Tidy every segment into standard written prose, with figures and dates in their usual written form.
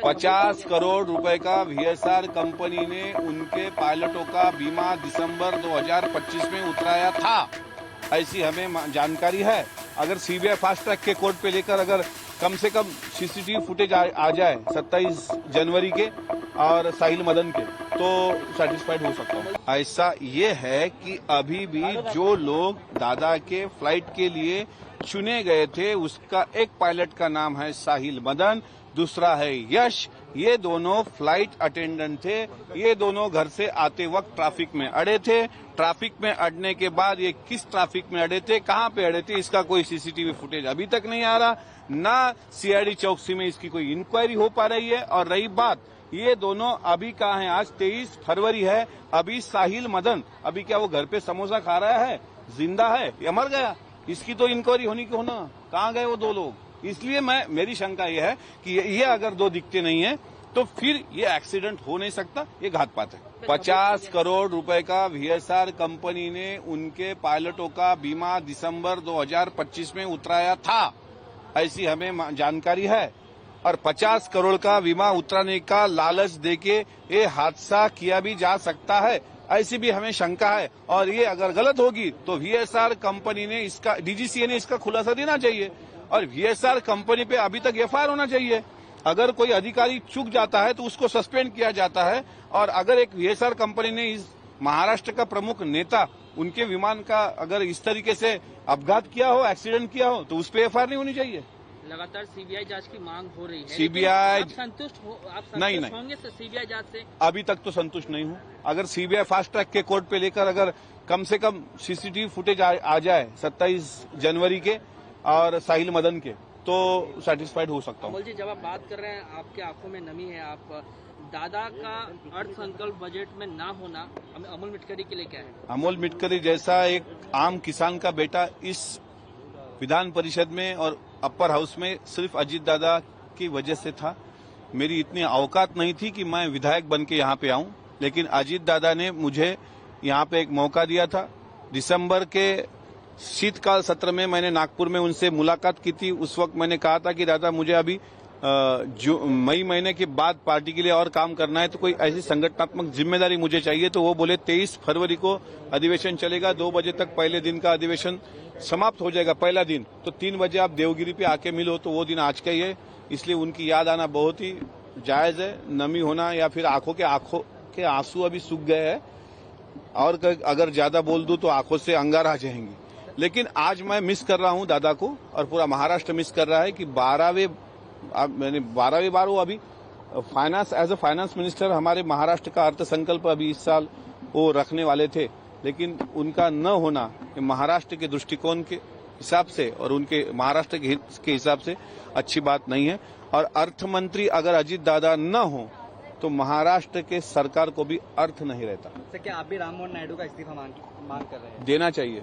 50 करोड़ रुपए का VSR company ने उनके पायलटों का बीमा दिसंबर 2025 में उतराया था, ऐसी हमें जानकारी है। अगर सीबीआई फास्ट ट्रैक के कोर्ट पे लेकर अगर कम से कम सीसीटीवी फुटेज आ जाए 27 जनवरी के और साहिल मदन के, तो सेटिस्फाइड हो सकता हूँ। ऐसा ये है कि अभी भी जो लोग दादा के फ्लाइट के लिए चुने गए थे, उसका एक पायलट का नाम है साहिल मदन, दूसरा है यश। ये दोनों फ्लाइट अटेंडेंट थे। ये दोनों घर से आते वक्त ट्रैफिक में अड़े थे। ट्रैफिक में अड़ने के बाद ये किस ट्रैफिक में अड़े थे, कहां पे अड़े थे, इसका कोई सीसीटीवी फुटेज अभी तक नहीं आ रहा। ना सीआईडी चौकसी में इसकी कोई इंक्वायरी हो पा रही है। और रही बात, ये दोनों अभी कहाँ हैं? आज 23 फरवरी है। अभी साहिल मदन अभी क्या वो घर पे समोसा खा रहा है, जिंदा है या मर गया? इसकी तो इंक्वायरी होनी क्यों ना, कहाँ गए वो दो लोग? इसलिए मेरी शंका यह है कि ये अगर दो दिखते नहीं है तो फिर ये एक्सीडेंट हो नहीं सकता, ये घातपात है। 50 करोड़ रुपए का वीएसआर कंपनी ने उनके पायलटों का बीमा दिसंबर 2025 में उतराया था, ऐसी हमें जानकारी है। और 50 करोड़ का बीमा उतराने का लालच देके ये हादसा किया भी जा सकता है, ऐसी भी हमें शंका है। और ये अगर गलत होगी तो वीएसआर कंपनी ने इसका, डीजीसीए ने इसका खुलासा देना चाहिए और वीएसआर कंपनी पे अभी तक एफआईआर होना चाहिए। अगर कोई अधिकारी चूक जाता है तो उसको सस्पेंड किया जाता है। और अगर एक वीएसआर कंपनी ने इस महाराष्ट्र का प्रमुख नेता उनके विमान का अगर इस तरीके से अपघात किया हो, एक्सीडेंट किया हो, तो उस पर एफआईआर नहीं होनी चाहिए। लगातार सीबीआई जांच की मांग हो रही है। सीबीआई आप संतुष्ट नहीं होंगे सीबीआई जांच से? अभी तक तो संतुष्ट नहीं हूं। अगर सीबीआई फास्ट ट्रैक के कोर्ट पे लेकर अगर कम से कम सीसीटीवी फुटेज आ जाए 27 जनवरी के और साहिल मदन के, तो सेटिस्फाइड हो सकता हूँ। अमोल जी, जब आप बात कर रहे हैं, आपके आंखों में नमी है। आप दादा का अर्थसंकल्प बजट में ना होना अमोल मिटकरी के लिए क्या है? अमोल मिटकरी जैसा एक आम किसान का बेटा इस विधान परिषद में और अपर हाउस में सिर्फ अजीत दादा की वजह से था। मेरी इतनी औकात नहीं थी कि मैं विधायक बन के यहाँ पे आऊं, लेकिन अजीत दादा ने मुझे यहाँ पे एक मौका दिया था। दिसंबर के शीतकाल सत्र में मैंने नागपुर में उनसे मुलाकात की थी। उस वक्त मैंने कहा था कि दादा मुझे अभी मई महीने के बाद पार्टी के लिए और काम करना है, तो कोई ऐसी संगठनात्मक जिम्मेदारी मुझे चाहिए। तो वो बोले 23 फरवरी को अधिवेशन चलेगा, 2 बजे तक पहले दिन का अधिवेशन समाप्त हो जाएगा, पहला दिन। तो 3 बजे आप देवगिरी पे आके मिलो, तो वो दिन आज का ही है। इसलिए उनकी याद आना बहुत ही जायज है। नमी होना या फिर आंखों के आंसू अभी सूख गए हैं, और अगर ज्यादा बोल दूं तो आंखों से अंगार आ जाएंगी। लेकिन आज मैं मिस कर रहा हूं दादा को, और पूरा महाराष्ट्र मिस कर रहा है कि 12वीं बार वो अभी finance, as a finance minister हमारे महाराष्ट्र का अर्थ संकल्प अभी इस साल वो रखने वाले थे, लेकिन उनका न होना महाराष्ट्र के दृष्टिकोण के हिसाब से और उनके महाराष्ट्र के हित के हिसाब से अच्छी बात नहीं है। और अर्थ मंत्री अगर अजीत दादा न हो तो महाराष्ट्र के सरकार को भी अर्थ नहीं रहता। सर, क्या आप भी राम मोहन नायडू का इस्तीफा मांग कर रहे हैं? देना चाहिए।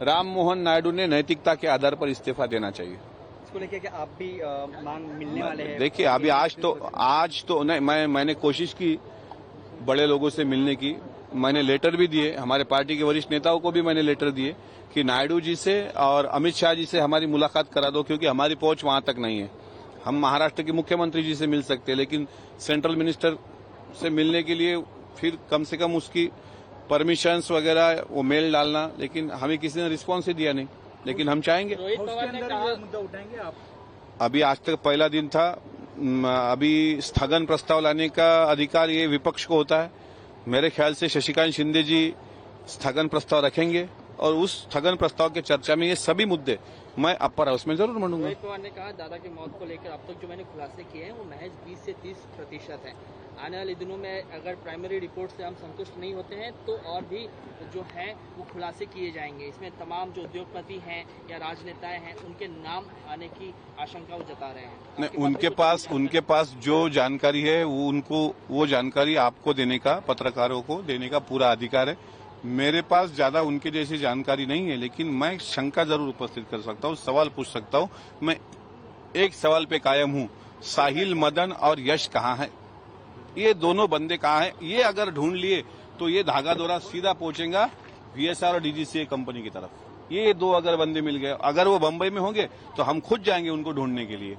राम मोहन नायडू ने नैतिकता के आधार पर इस्तीफा देना चाहिए। इसको लेकर कि आप भी मांग मिलने वाले हैं? देखिए, अभी आज तो नहीं, मैंने कोशिश की बड़े लोगों से मिलने की। मैंने लेटर भी दिए, हमारे पार्टी के वरिष्ठ नेताओं को भी मैंने लेटर दिए कि नायडू जी से और अमित शाह जी से हमारी मुलाकात करा दो, क्योंकि हमारी पहुंच वहां तक नहीं है। हम महाराष्ट्र के मुख्यमंत्री जी से मिल सकते हैं, लेकिन सेंट्रल मिनिस्टर से मिलने के लिए फिर कम से कम उसकी परमिशंस वगैरह वो मेल डालना, लेकिन हमें किसी ने रिस्पॉन्स ही दिया नहीं। लेकिन हम चाहेंगे। रोहित पवार ने कहा, मुद्दा उठाएंगे आप? अभी आज तक पहला दिन था। अभी स्थगन प्रस्ताव लाने का अधिकार ये विपक्ष को होता है। मेरे ख्याल से शशिकांत शिंदे जी स्थगन प्रस्ताव रखेंगे, और उस स्थगन प्रस्ताव के चर्चा में ये सभी मुद्दे मैं अपर हाउस में जरूर मांगूंगा। रोहित पवार ने कहा, दादा की मौत को लेकर अब तक जो मैंने खुलासे किए हैं वो महज 20 से 30% है। आने वाले दिनों में अगर प्राइमरी रिपोर्ट से हम संतुष्ट नहीं होते हैं तो और भी जो है वो खुलासे किए जाएंगे। इसमें तमाम जो उद्योगपति हैं या राजनेताएं हैं उनके नाम आने की आशंका वो जता रहे हैं। नहीं, उनके पास जो जानकारी है वो जानकारी आपको देने का, पत्रकारों को देने का पूरा अधिकार है। मेरे पास ज्यादा उनके जैसी जानकारी नहीं है, लेकिन मैं शंका जरूर उपस्थित कर सकता हूँ, सवाल पूछ सकता हूँ। मैं एक सवाल पे कायम हूँ, साहिल मदन और यश कहाँ है? ये दोनों बंदे कहाँ हैं? ये अगर ढूंढ लिए तो ये धागा डोरा सीधा पहुंचेगा वीएसआर और डीजीसीए कंपनी की तरफ। ये दो अगर बंदे मिल गए, अगर वो बंबई में होंगे तो हम खुद जाएंगे उनको ढूंढने के लिए।